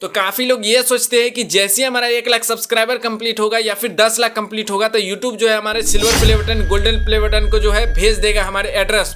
तो काफी लोग ये सोचते हैं कि जैसे ही हमारा 1 लाख सब्सक्राइबर कंप्लीट होगा या फिर 10 लाख कंप्लीट होगा तो यूट्यूब जो है हमारे silver play button golden play button को जो है भेज देगा हमारे एड्रेस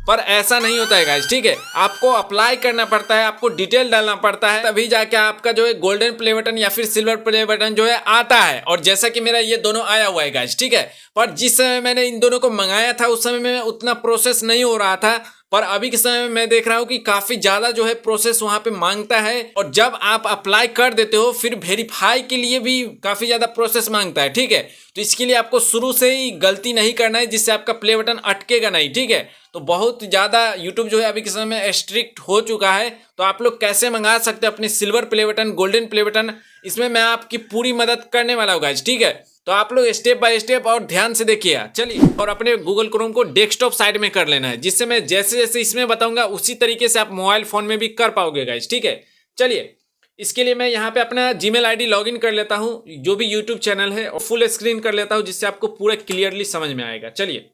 पर ऐसा नहीं होता है गाइस, ठीक है। आपको अप्लाई करना पड़ता है, आपको डिटेल डालना पड़ता है, तभी जाके आपका जो है गोल्डन प्ले बटन या फिर सिल्वर प्ले बटन जो है आता है। और जैसा कि मेरा ये दोनों आया हुआ है गाइस, ठीक है। पर जिस समय मैंने इन दोनों को मंगाया था उस समय में उतना प्रोसेस नहीं हो रहा था, पर अभी के समय में मैं देख रहा हूँ कि काफी ज्यादा जो है प्रोसेस वहां पे मांगता है। और जब आप अप्लाई कर देते हो फिर वेरीफाई के लिए भी काफी ज्यादा प्रोसेस मांगता है, ठीक है। तो इसके लिए आपको शुरू से ही गलती नहीं करना है जिससे आपका प्ले बटन अटकेगा नहीं, ठीक है। तो बहुत ज्यादा यूट्यूब जो है अभी के समय में स्ट्रिक्ट हो चुका है। तो आप लोग कैसे मंगा सकते हो अपने silver play button golden play button, इसमें मैं आपकी पूरी मदद करने वाला हूँ गाइस, ठीक है। तो आप लोग स्टेप बाय स्टेप और ध्यान से देखिए। चलिए, और अपने गूगल क्रोम को डेस्कटॉप साइड में कर लेना है, जिससे मैं जैसे जैसे इसमें बताऊंगा उसी तरीके से आप मोबाइल फोन में भी कर पाओगे गाइस, ठीक है। चलिए, इसके लिए मैं यहाँ पे अपना जीमेल आईडी लॉगिन कर लेता हूँ, जो भी यूट्यूब चैनल है, और फुल स्क्रीन कर लेता हूँ जिससे आपको पूरा क्लियरली समझ में आएगा। चलिए,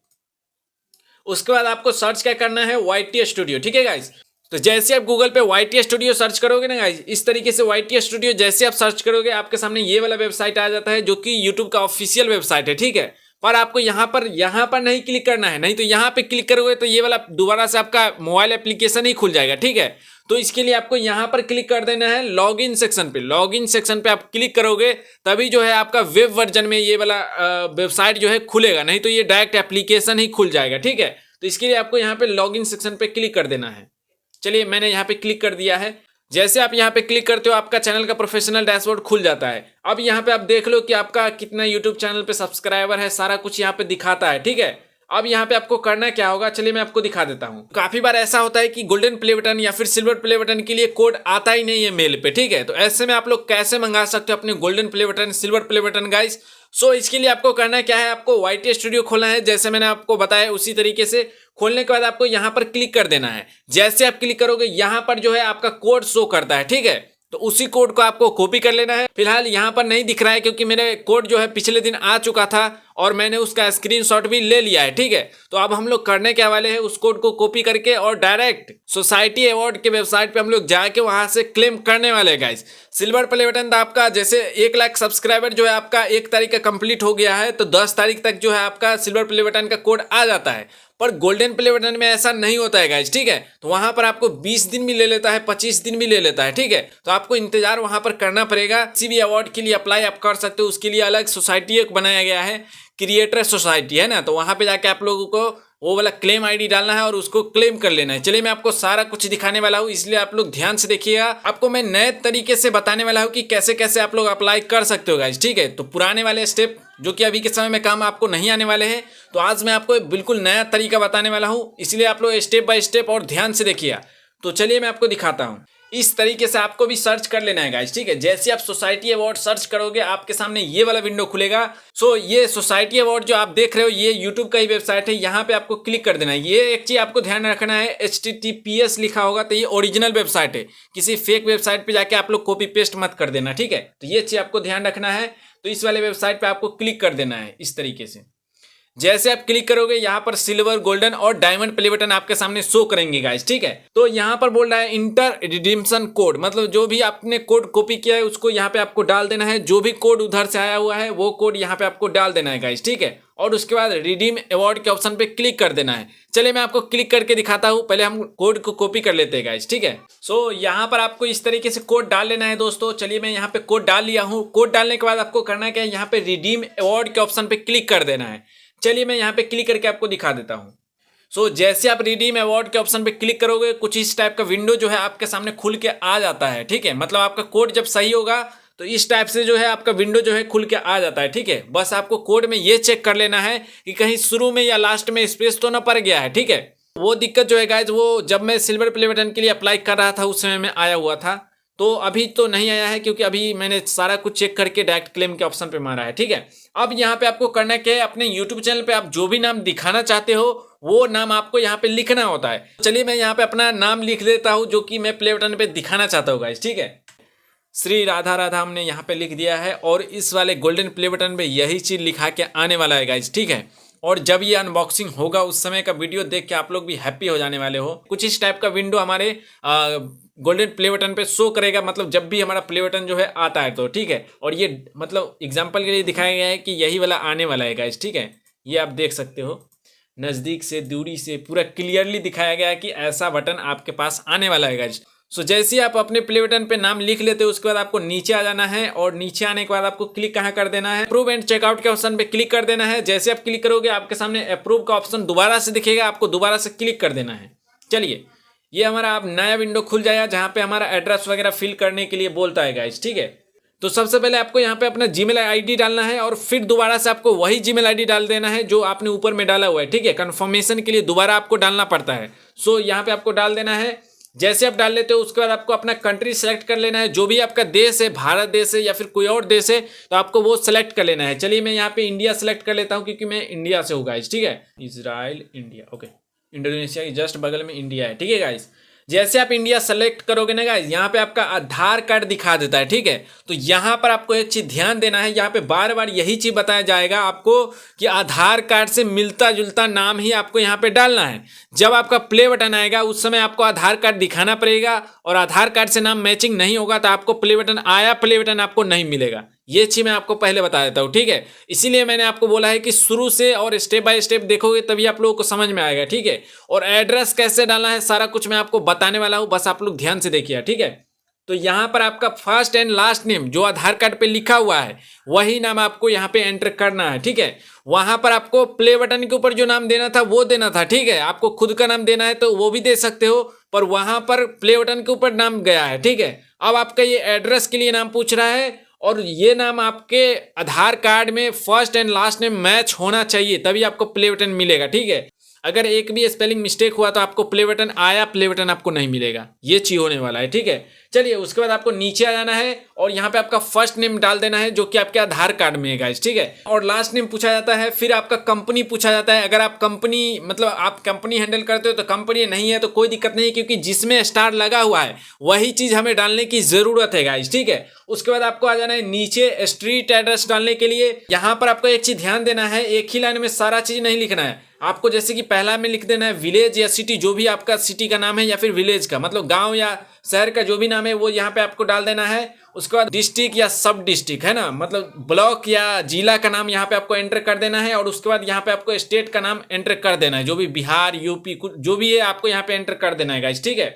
उसके बाद आपको सर्च क्या करना है, YT स्टूडियो, ठीक है गाइस। तो जैसे आप गूगल पे YT स्टूडियो सर्च करोगे ना गाइस, इस तरीके से YT स्टूडियो जैसे आप सर्च करोगे आपके सामने ये वाला वेबसाइट आ जाता है, जो कि यूट्यूब का ऑफिशियल वेबसाइट है, ठीक है। पर आपको यहाँ पर नहीं क्लिक करना है, नहीं तो यहाँ पे क्लिक करोगे तो ये वाला दोबारा से आपका मोबाइल एप्लीकेशन ही खुल जाएगा, ठीक है। तो इसके लिए आपको यहाँ पर क्लिक कर देना है लॉगिन सेक्शन पे। लॉगिन सेक्शन पे आप क्लिक करोगे तभी जो है आपका वेब वर्जन में ये वाला वेबसाइट जो है खुलेगा, नहीं तो ये डायरेक्ट एप्लीकेशन ही खुल जाएगा, ठीक है। तो इसके लिए आपको यहाँ पे लॉगिन सेक्शन पे क्लिक कर देना है। चलिए, मैंने यहाँ पे क्लिक कर दिया है। जैसे आप यहाँ पे क्लिक करते हो आपका चैनल का प्रोफेशनल डैशबोर्ड खुल जाता है। अब यहाँ पे आप देख लो कि आपका कितना यूट्यूब चैनल पे सब्सक्राइबर है, सारा कुछ यहाँ पे दिखाता है, ठीक है। अब यहाँ पे आपको करना क्या होगा, चलिए मैं आपको दिखा देता हूँ। काफी बार ऐसा होता है कि गोल्डन प्ले बटन या फिर सिल्वर प्ले बटन के लिए कोड आता ही नहीं है मेल पे, ठीक है। तो ऐसे में आप लोग कैसे मंगा सकते हो अपने golden play button silver play button guys. So इसके लिए आपको करना क्या है, आपको YT स्टूडियो खोलना है, जैसे मैंने आपको बताया उसी तरीके से। खोलने के बाद आपको यहाँ पर क्लिक कर देना है। जैसे आप क्लिक करोगे यहाँ पर जो है आपका कोड शो करता है, ठीक है। तो उसी कोड को आपको कॉपी कर लेना है। फिलहाल यहाँ पर नहीं दिख रहा है क्योंकि मेरे कोड जो है पिछले दिन आ चुका था और मैंने उसका स्क्रीनशॉट भी ले लिया है, ठीक है। तो अब हम लोग करने क्या वाले हैं, उस कोड को कॉपी करके और डायरेक्ट सोसाइटी अवार्ड के वेबसाइट पे हम लोग जाके वहां से क्लेम करने वाले हैं गाइस। सिल्वर प्ले बटन था आपका, जैसे 1 लाख सब्सक्राइबर जो है आपका 1 तारीख का कंप्लीट हो गया है, तो 10 तारीख तक जो है आपका सिल्वर प्ले बटन का कोड आ जाता है। पर गोल्डन प्ले बटन में ऐसा नहीं होता है गाइस, ठीक है। तो वहां पर आपको 20 दिन भी ले लेता है, 25 दिन भी ले लेता है, ठीक है। तो आपको इंतजार वहां पर करना पड़ेगा। किसी भी अवार्ड के लिए अप्लाई आप कर सकते हो, उसके लिए अलग सोसाइटी एक बनाया गया है, क्रिएटर सोसाइटी है ना। तो वहां पे जाके आप लोगों को वो वाला क्लेम आईडी डालना है और उसको क्लेम कर लेना है। चलिए, मैं आपको सारा कुछ दिखाने वाला हूँ, इसलिए आप लोग ध्यान से देखिएगा। आपको मैं नए तरीके से बताने वाला हूँ कि कैसे कैसे आप लोग अप्लाई कर सकते हो गाइस, ठीक है। तो पुराने वाले स्टेप जो कि अभी के समय में काम आपको नहीं आने वाले हैं, तो आज मैं आपको बिल्कुल नया तरीका बताने वाला हूँ, इसलिए आप लोग स्टेप बाय स्टेप और ध्यान से देखिए। तो चलिए मैं आपको दिखाता हूँ। इस तरीके से आपको भी सर्च कर लेना है गाइस, ठीक है। जैसे आप सोसाइटी अवार्ड सर्च करोगे आपके सामने ये वाला विंडो खुलेगा। सो ये सोसाइटी अवार्ड जो आप देख रहे हो ये यूट्यूब का ही वेबसाइट है, यहाँ पे आपको क्लिक कर देना है। ये एक चीज आपको ध्यान रखना है, HTTPS लिखा होगा तो ये ओरिजिनल वेबसाइट है, किसी फेक वेबसाइट पे जाके आप लोग कॉपी पेस्ट मत कर देना, ठीक है। तो ये चीज आपको ध्यान रखना है। तो इस वाले वेबसाइट पे आपको क्लिक कर देना है इस तरीके से। जैसे आप क्लिक करोगे यहाँ पर सिल्वर गोल्डन और डायमंड प्ले बटन आपके सामने शो करेंगे गाइस, ठीक है। तो यहाँ पर बोल रहा है इंटर रिडीम्शन कोड, मतलब जो भी आपने कोड कॉपी किया है उसको यहाँ पे आपको डाल देना है। जो भी कोड उधर से आया हुआ है वो कोड यहाँ पे आपको डाल देना है गाइस, ठीक है। और उसके बाद रिडीम अवार्ड के ऑप्शन पे क्लिक कर देना है। चलिए मैं आपको क्लिक करके दिखाता हूँ, पहले हम कोड को कॉपी कर लेते हैं गाइस, ठीक है। सो यहाँ पर आपको इस तरीके से कोड डाल लेना है दोस्तों। चलिए मैं यहाँ पे कोड डाल लिया हूँ। कोड डालने के बाद आपको करना क्या है, यहाँ पे रिडीम अवार्ड के ऑप्शन पे क्लिक कर देना है। चलिए मैं यहाँ पे क्लिक करके आपको दिखा देता हूँ। सो जैसे आप रिडीम अवार्ड के ऑप्शन पे क्लिक करोगे कुछ इस टाइप का विंडो जो है आपके सामने खुल के आ जाता है, ठीक है। मतलब आपका कोड जब सही होगा तो इस टाइप से जो है आपका विंडो जो है खुल के आ जाता है, ठीक है। बस आपको कोड में ये चेक कर लेना है कि कहीं शुरू में या लास्ट में स्पेस तो ना पड़ गया है, ठीक है। वो दिक्कत जो है गाइज वो जब मैं सिल्वर प्ले बटन के लिए अप्लाई कर रहा था उस समय में आया हुआ था, तो अभी तो नहीं आया है क्योंकि अभी मैंने सारा कुछ चेक करके डायरेक्ट क्लेम के ऑप्शन पे मारा है, ठीक है। अब यहाँ पे आपको करना क्या है, अपने यूट्यूब चैनल पे आप जो भी नाम दिखाना चाहते हो वो नाम आपको यहाँ पे लिखना होता है। चलिए मैं यहाँ पे अपना नाम लिख देता हूँ जो कि मैं प्ले बटन पे दिखाना चाहता हूँ गाइस, ठीक है। श्री राधा राधा हमने यहाँ पे लिख दिया है और इस वाले गोल्डन प्ले बटन पे यही चीज लिखा के आने वाला है गाइस, ठीक है। और जब ये अनबॉक्सिंग होगा उस समय का वीडियो देख के आप लोग भी हैप्पी हो जाने वाले हो। कुछ इस टाइप का विंडो हमारे गोल्डन प्ले बटन पे शो करेगा, मतलब जब भी हमारा प्ले बटन जो है आता है तो ठीक है। और ये मतलब एग्जांपल के लिए दिखाया गया है कि यही वाला आने वाला है गाइस, ठीक है। ये आप देख सकते हो नज़दीक से दूरी से पूरा क्लियरली दिखाया गया है कि ऐसा बटन आपके पास आने वाला है गाइस। सो जैसे ही आप अपने प्ले बटन पे नाम लिख लेते हो उसके बाद आपको नीचे आ जाना है और नीचे आने के बाद आपको क्लिक कहाँ कर देना है, अप्रूव एंड चेकआउट के ऑप्शन पे क्लिक कर देना है। जैसे आप क्लिक करोगे आपके सामने अप्रूव का ऑप्शन दोबारा से दिखेगा, आपको दोबारा से क्लिक कर देना है। चलिए ये हमारा आप नया विंडो खुल जाएगा जहाँ पे हमारा एड्रेस वगैरह फिल करने के लिए बोलता है गाइस, ठीक है। तो सबसे पहले आपको यहाँ पे अपना जीमेल आईडी डालना है और फिर दोबारा से आपको वही जीमेल आईडी डाल देना है जो आपने ऊपर में डाला हुआ है, ठीक है। कंफर्मेशन के लिए दोबारा आपको डालना पड़ता है। सो यहाँ पे आपको डाल देना है। जैसे आप डाल लेते हो उसके बाद आपको अपना कंट्री सेलेक्ट कर लेना है, जो भी आपका देश है, भारत देश है या फिर कोई और देश है तो आपको वो सेलेक्ट कर लेना है। चलिए मैं यहाँ पे इंडिया सेलेक्ट कर लेता हूँ क्योंकि मैं इंडिया से हूँ गाइस, ठीक है। Israel, India, okay. इंडोनेशिया के जस्ट बगल में इंडिया है, ठीक है गाइस। जैसे आप इंडिया सेलेक्ट करोगे ना गाइस, यहाँ पे आपका आधार कार्ड दिखा देता है, ठीक है। तो यहाँ पर आपको एक चीज ध्यान देना है, यहाँ पे बार बार यही चीज बताया जाएगा आपको कि आधार कार्ड से मिलता जुलता नाम ही आपको यहाँ पे डालना है। जब आपका प्ले बटन आएगा उस समय आपको आधार कार्ड दिखाना पड़ेगा और आधार कार्ड से नाम मैचिंग नहीं होगा तो आपको प्ले बटन आया, प्ले बटन आपको नहीं मिलेगा। ये चीज मैं आपको पहले बता देता हूँ, ठीक है। इसीलिए मैंने आपको बोला है कि शुरू से और स्टेप बाय स्टेप देखोगे तभी आप लोगों को समझ में आएगा, ठीक है। और एड्रेस कैसे डालना है सारा कुछ मैं आपको बताने वाला हूँ, बस आप लोग ध्यान से देखिए, ठीक है। तो यहाँ पर आपका फर्स्ट एंड लास्ट नेम जो आधार कार्ड पे लिखा हुआ है वही नाम आपको यहाँ पे एंटर करना है, ठीक है। वहां पर आपको प्ले बटन के ऊपर जो नाम देना था वो देना था, ठीक है। आपको खुद का नाम देना है तो वो भी दे सकते हो, पर वहां पर प्ले बटन के ऊपर नाम गया है, ठीक है। अब आपका ये एड्रेस के लिए नाम पूछ रहा है और ये नाम आपके आधार कार्ड में first and last name match होना चाहिए तभी आपको प्ले बटन मिलेगा, ठीक है। अगर एक भी स्पेलिंग मिस्टेक हुआ तो आपको प्ले बटन आया, प्ले बटन आपको नहीं मिलेगा। ये चीज होने वाला है, ठीक है। चलिए उसके बाद आपको नीचे आ जाना है और यहाँ पे आपका फर्स्ट नेम डाल देना है जो कि आपके आधार कार्ड में है गाइस, ठीक है। और लास्ट नेम पूछा जाता है, फिर आपका कंपनी पूछा जाता है। अगर आप कंपनी मतलब आप कंपनी हैंडल करते हो तो कंपनी नहीं है तो कोई दिक्कत नहीं, क्योंकि जिसमें स्टार लगा हुआ है वही चीज हमें डालने की जरूरत है गाइस, ठीक है। उसके बाद आपको आ जाना है नीचे स्ट्रीट एड्रेस डालने के लिए। यहाँ पर आपको एक चीज ध्यान देना है, एक ही लाइन में सारा चीज नहीं लिखना है आपको। जैसे कि पहला में लिख देना है विलेज या सिटी, जो भी आपका सिटी का नाम है या फिर विलेज का मतलब गांव या शहर का जो भी नाम है वो यहाँ पे आपको डाल देना है। उसके बाद डिस्ट्रिक्ट या सब डिस्ट्रिक्ट है ना, मतलब ब्लॉक या जिला का नाम यहाँ पे आपको एंटर कर देना है। और उसके बाद यहाँ पे आपको स्टेट का नाम एंटर कर देना है, जो भी बिहार, यूपी कुछ जो भी है आपको यहाँ पे एंटर कर देना है गाइस, ठीक है।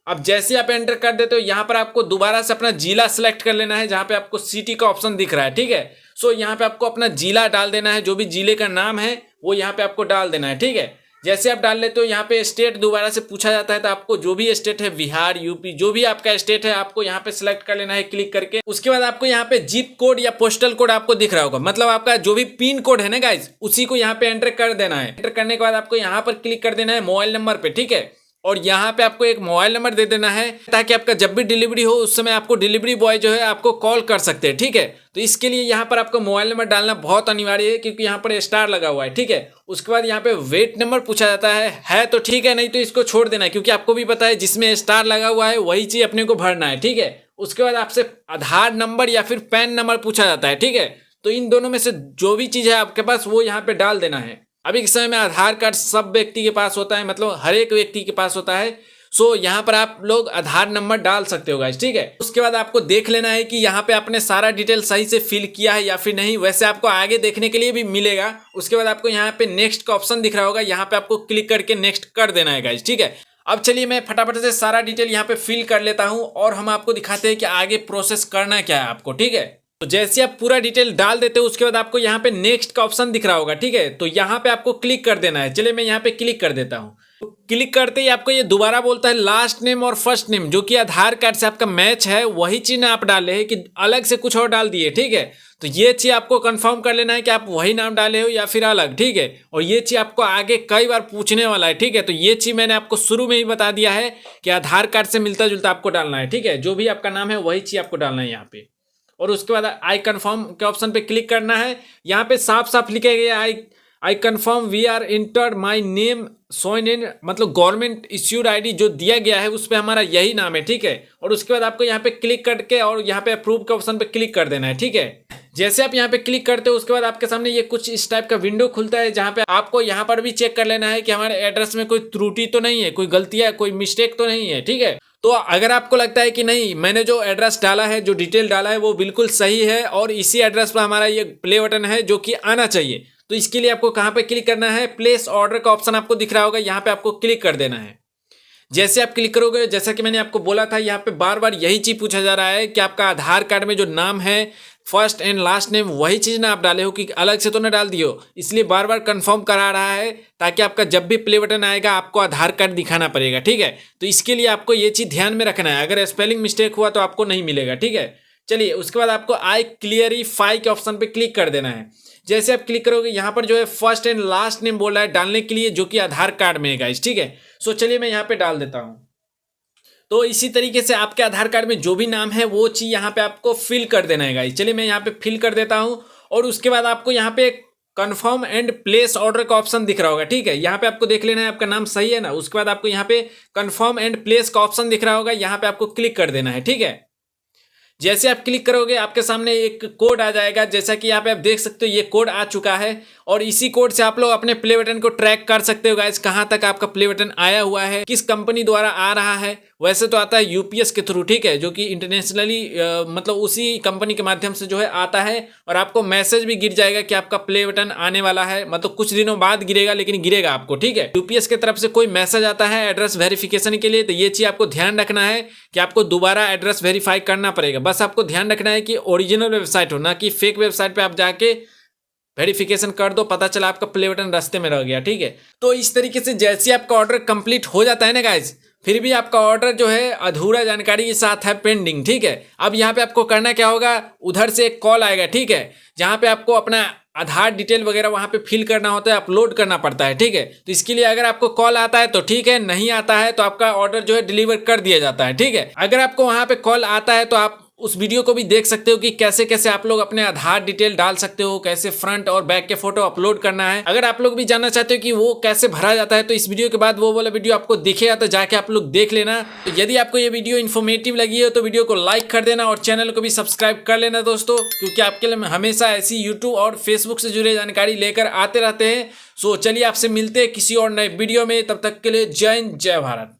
अब जैसे आप एंटर कर देते हो यहाँ पर आपको दोबारा से अपना जिला सेलेक्ट कर लेना है, जहाँ पे आपको सिटी का ऑप्शन दिख रहा है, ठीक है। सो यहाँ पे आपको अपना जिला डाल देना है, जो भी जिले का नाम है वो यहाँ पे आपको डाल देना है, ठीक है। जैसे आप डाल लेते हो यहाँ पे स्टेट दोबारा से पूछा जाता है तो आपको जो भी स्टेट है, बिहार, यूपी, जो भी आपका स्टेट है आपको यहाँ पे सिलेक्ट कर लेना है क्लिक करके। उसके बाद आपको यहाँ पे जिप कोड या पोस्टल कोड आपको दिख रहा होगा, मतलब आपका जो भी पिन कोड है ना गाइस उसी को यहाँ पे एंटर कर देना है। एंटर करने के बाद आपको यहाँ पर क्लिक कर देना है मोबाइल नंबर पे, ठीक है। और यहाँ पे आपको एक मोबाइल नंबर दे देना है ताकि आपका जब भी डिलीवरी हो उस समय आपको डिलीवरी बॉय जो है आपको कॉल कर सकते हैं, ठीक है। तो इसके लिए यहाँ पर आपको मोबाइल नंबर डालना बहुत अनिवार्य है क्योंकि यहाँ पर स्टार लगा हुआ है, ठीक है। उसके बाद यहाँ पे वेट नंबर पूछा जाता है तो ठीक है, नहीं तो इसको छोड़ देना है क्योंकि आपको भी पता है जिसमें स्टार लगा हुआ है वही चीज अपने को भरना है, ठीक है। उसके बाद आपसे आधार नंबर या फिर पैन नंबर पूछा जाता है, ठीक है। तो इन दोनों में से जो भी चीज है आपके पास वो यहाँ पे डाल देना है। अभी के समय में आधार कार्ड सब व्यक्ति के पास होता है, मतलब हर एक व्यक्ति के पास होता है। सो यहाँ पर आप लोग आधार नंबर डाल सकते हो गाइस, ठीक है। उसके बाद आपको देख लेना है कि यहाँ पे आपने सारा डिटेल सही से फिल किया है या फिर नहीं, वैसे आपको आगे देखने के लिए भी मिलेगा। उसके बाद आपको यहाँ पे नेक्स्ट का ऑप्शन दिख रहा होगा, यहाँ पे आपको क्लिक करके नेक्स्ट कर देना है गाइस, ठीक है। अब चलिए मैं फटाफट से सारा डिटेल यहाँ पे फिल कर लेता हूँ और हम आपको दिखाते हैं कि आगे प्रोसेस करना क्या है आपको, ठीक है। तो जैसे आप पूरा डिटेल डाल देते हो उसके बाद आपको यहाँ पे नेक्स्ट का ऑप्शन दिख रहा होगा, ठीक है। तो यहाँ पे आपको क्लिक कर देना है। चलिए मैं यहाँ पे क्लिक कर देता हूँ। क्लिक करते ही आपको ये दोबारा बोलता है लास्ट नेम और फर्स्ट नेम जो कि आधार कार्ड से आपका मैच है वही चीज आप डाले हैं कि अलग से कुछ और डाल दिए, ठीक है। तो ये चीज आपको कंफर्म कर लेना है कि आप वही नाम डाले हो या फिर अलग, ठीक है। और ये चीज आपको आगे कई बार पूछने वाला है, ठीक है। तो ये चीज मैंने आपको शुरू में ही बता दिया है कि आधार कार्ड से मिलता जुलता आपको डालना है, ठीक है। जो भी आपका नाम है वही चीज आपको डालना है यहाँ पे। और उसके बाद आई कन्फर्म के ऑप्शन पे क्लिक करना है। यहाँ पे साफ साफ लिखे गए I confirm we are entered my name so in in, मतलब गवर्नमेंट इश्यूड आईडी जो दिया गया है उस पर हमारा यही नाम है, ठीक है। और उसके बाद आपको यहाँ पे क्लिक करके और यहाँ पे अप्रूव के ऑप्शन पे क्लिक कर देना है, ठीक है। जैसे आप यहाँ पे क्लिक करते हो उसके बाद आपके सामने ये कुछ इस टाइप का विंडो खुलता है, जहाँ पे आपको यहाँ पर भी चेक कर लेना है कि हमारे एड्रेस में कोई त्रुटि तो नहीं है, कोई गलतियाँ, कोई मिस्टेक तो नहीं है। ठीक है, तो अगर आपको लगता है कि नहीं मैंने जो एड्रेस डाला है, जो डिटेल डाला है वो बिल्कुल सही है और इसी एड्रेस पर हमारा ये प्ले बटन है जो कि आना चाहिए, तो इसके लिए आपको कहाँ पे क्लिक करना है, प्लेस ऑर्डर का ऑप्शन आपको दिख रहा होगा, यहाँ पे आपको क्लिक कर देना है। जैसे आप क्लिक करोगे, जैसा कि मैंने आपको बोला था, यहाँ पे बार बार यही चीज पूछा जा रहा है कि आपका आधार कार्ड में जो नाम है फर्स्ट एंड लास्ट नेम वही चीज ना आप डाले हो कि अलग से तो ना डाल दियो, इसलिए बार बार कंफर्म करा रहा है ताकि आपका जब भी प्ले बटन आएगा आपको आधार कार्ड दिखाना पड़ेगा। ठीक है, तो इसके लिए आपको ये चीज ध्यान में रखना है, अगर स्पेलिंग मिस्टेक हुआ तो आपको नहीं मिलेगा। ठीक है, चलिए उसके बाद आपको आई क्लियरिफाई के ऑप्शन पे क्लिक कर देना है। जैसे आप क्लिक करोगे यहाँ पर जो है फर्स्ट एंड लास्ट नेम बोल रहा है डालने के लिए, जो कि आधार कार्ड में है गाइस। ठीक है, सो चलिए मैं यहाँ पे डाल देता हूँ। तो इसी तरीके से आपके आधार कार्ड में जो भी नाम है वो चीज़ यहाँ पे आपको फिल कर देना है गाइस। चलिए मैं यहाँ पे फिल कर देता हूँ और उसके बाद आपको यहाँ पे कंफर्म एंड प्लेस ऑर्डर का ऑप्शन दिख रहा होगा। ठीक है, यहाँ पे आपको देख लेना है आपका नाम सही है ना, उसके बाद आपको यहाँ पे कंफर्म एंड प्लेस का ऑप्शन दिख रहा होगा, यहाँ पे आपको क्लिक कर देना है। ठीक है, जैसे आप क्लिक करोगे आपके सामने एक कोड आ जाएगा, जैसा कि यहाँ पे आप देख सकते हो ये कोड आ चुका है और इसी कोड से आप लोग अपने प्ले बटन को ट्रैक कर सकते हो गाइस, कहाँ तक आपका प्ले बटन आया हुआ है, किस कंपनी द्वारा आ रहा है। वैसे तो आता है यूपीएस के थ्रू, ठीक है, जो कि इंटरनेशनली मतलब उसी कंपनी के माध्यम से जो है आता है और आपको मैसेज भी गिर जाएगा कि आपका प्ले बटन आने वाला है, मतलब कुछ दिनों बाद गिरेगा लेकिन गिरेगा आपको। ठीक है, यूपीएस की तरफ से कोई मैसेज आता है एड्रेस वेरिफिकेशन के लिए, तो ये चीज आपको ध्यान रखना है कि आपको दोबारा एड्रेस वेरीफाई करना पड़ेगा। बस आपको ध्यान रखना है कि ओरिजिनल वेबसाइट हो, ना कि फेक वेबसाइट पे आप जाके वेरिफिकेशन कर दो, पता चला आपका प्ले बटन रास्ते में रह गया। ठीक है, तो इस तरीके से जैसे आपका ऑर्डर कंप्लीट हो जाता है ना गाइज, फिर भी आपका ऑर्डर जो है अधूरा जानकारी के साथ है पेंडिंग। ठीक है, अब यहाँ पे आपको करना क्या होगा, उधर से एक कॉल आएगा, ठीक है, जहाँ पे आपको अपना आधार डिटेल वगैरह वहाँ पे फिल करना होता है, अपलोड करना पड़ता है। ठीक है, तो इसके लिए अगर आपको कॉल आता है तो ठीक है, नहीं आता है तो आपका ऑर्डर जो है डिलीवर कर दिया जाता है। ठीक है, अगर आपको वहाँ पे कॉल आता है तो आप उस वीडियो को भी देख सकते हो कि कैसे कैसे आप लोग अपने आधार डिटेल डाल सकते हो, कैसे फ्रंट और बैक के फोटो अपलोड करना है। अगर आप लोग भी जानना चाहते हो कि वो कैसे भरा जाता है तो इस वीडियो के बाद वो वाला वीडियो आपको दिखेगा, तो जाके आप लोग देख लेना। तो यदि आपको ये वीडियो इन्फॉर्मेटिव लगी हो तो वीडियो को लाइक कर देना और चैनल को भी सब्सक्राइब कर लेना दोस्तों, क्योंकि आपके लिए हमेशा ऐसी यूट्यूब और फेसबुक से जुड़े जानकारी लेकर आते रहते हैं। सो चलिए आपसे मिलते हैं किसी और नए वीडियो में, तब तक के लिए जय हिंद जय भारत।